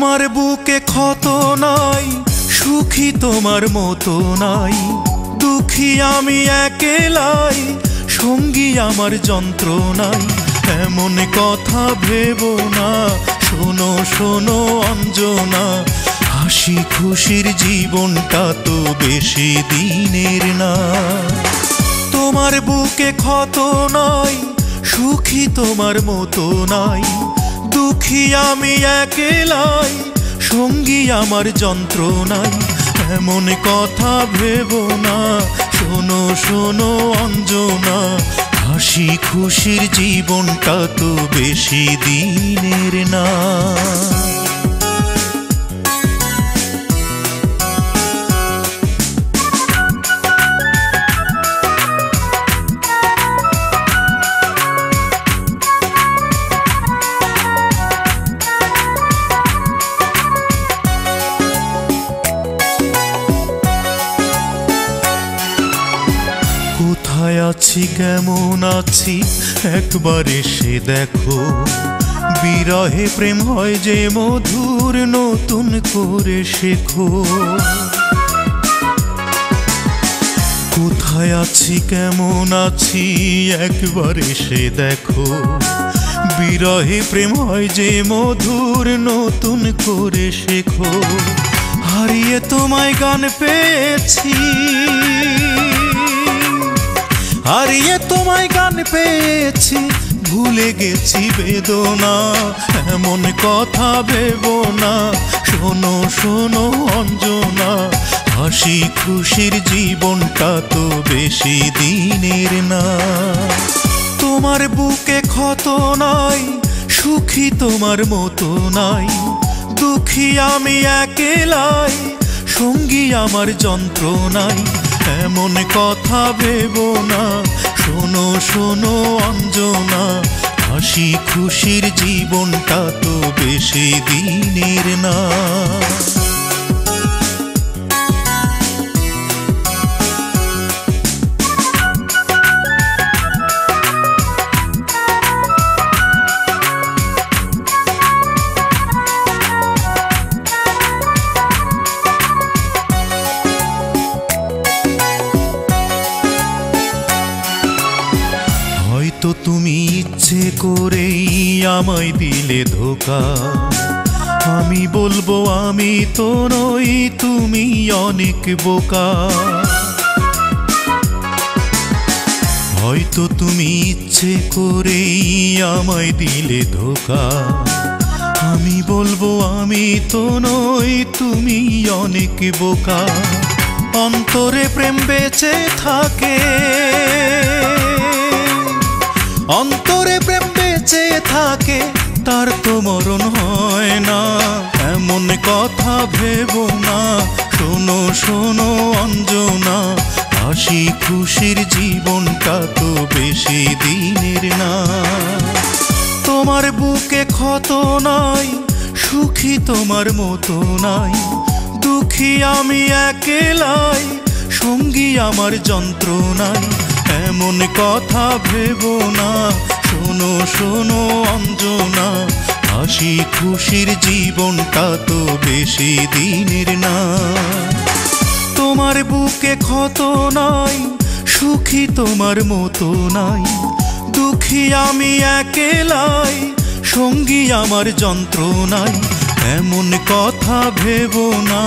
তোমার বুকে ক্ষত নাই, সুখী তোমার মতো নাই। দুঃখী আমি একেলাই, সঙ্গী আমার যন্ত্রণাই। এমন কথা ভেবো না, শোনো শোনো অঞ্জনা, হাসি খুশির জীবনটা তো বেশি দিনের না। তোমার বুকে ক্ষত নাই, সুখী তোমার মতো নাই। দুঃখী আমি একেলাই, সঙ্গী আমার যন্ত্রণাই। এমন কথা ভেবো না, শোনো শোনো অঞ্জনা, হাসি খুশির জীবনটা তো বেশি দিনের না। কোথায় আছি কেমন আছি একবার এসে দেখো, বিরহে প্রেম হয় যে মধুর, নতুন করে শেখো। কোথায় আছি কেমন আছি একবার এসে দেখো, বিরহে প্রেম হয় যে মধুর, নতুন করে শেখো। হারিয়ে তোমায় গান পেয়েছি, হারিয়ে তোমায় গান পেয়েছি, ভুলে গেছি বেদনা। এমন কথা ভেবো না, শোনো শোনো অঞ্জনা, হাসি খুশির জীবনটা তো বেশি দিনের না। তোমার বুকে ক্ষত নাই, সুখী তোমার মতো নাই। দুঃখী আমি একেলাই, সঙ্গী আমার যন্ত্রণাই। এমন কথা ভেবো না, শোনো শোনো অঞ্জনা, হাসি খুশির জীবনটা তো বেশি দিনের না। তো তুমি ইচ্ছে করেই আমায় দিলে ধোঁকা, আমি বলবো আমি তো নই, তুমি অনেক বোকা। হয়তো তুমি ইচ্ছে করেই আমায় দিলে ধোঁকা, আমি বলবো আমি তো নই, তুমি অনেক বোকা। অন্তরে প্রেম বেঁচে থাকে, অন্তরে প্রেম বেঁচে থাকে, তার তো মরণ হয় না। এমন কথা ভেবো না, শোনো শোনো অঞ্জনা, হাসি খুশির জীবনটা তো বেশি দিনের না। তোমার বুকে ক্ষত নাই, সুখী তোমার মতো নাই। দুঃখী আমি একেলাই, সঙ্গী আমার যন্ত্রণাই। এমন কথা ভেবো না, শোনো শোনো অঞ্জনা, হাসি খুশির জীবনটা তো বেশি দিনের না। তোমার বুকে ক্ষত নাই, সুখী তোমার মতো নাই। দুঃখী আমি একেলাই, সঙ্গী আমার যন্ত্রণাই। এমন কথা ভেবো না,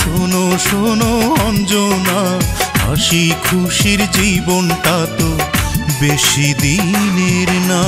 শোনো শোনো অঞ্জনা, হাসি খুশির জীবনটা তো বেশি দিনের না।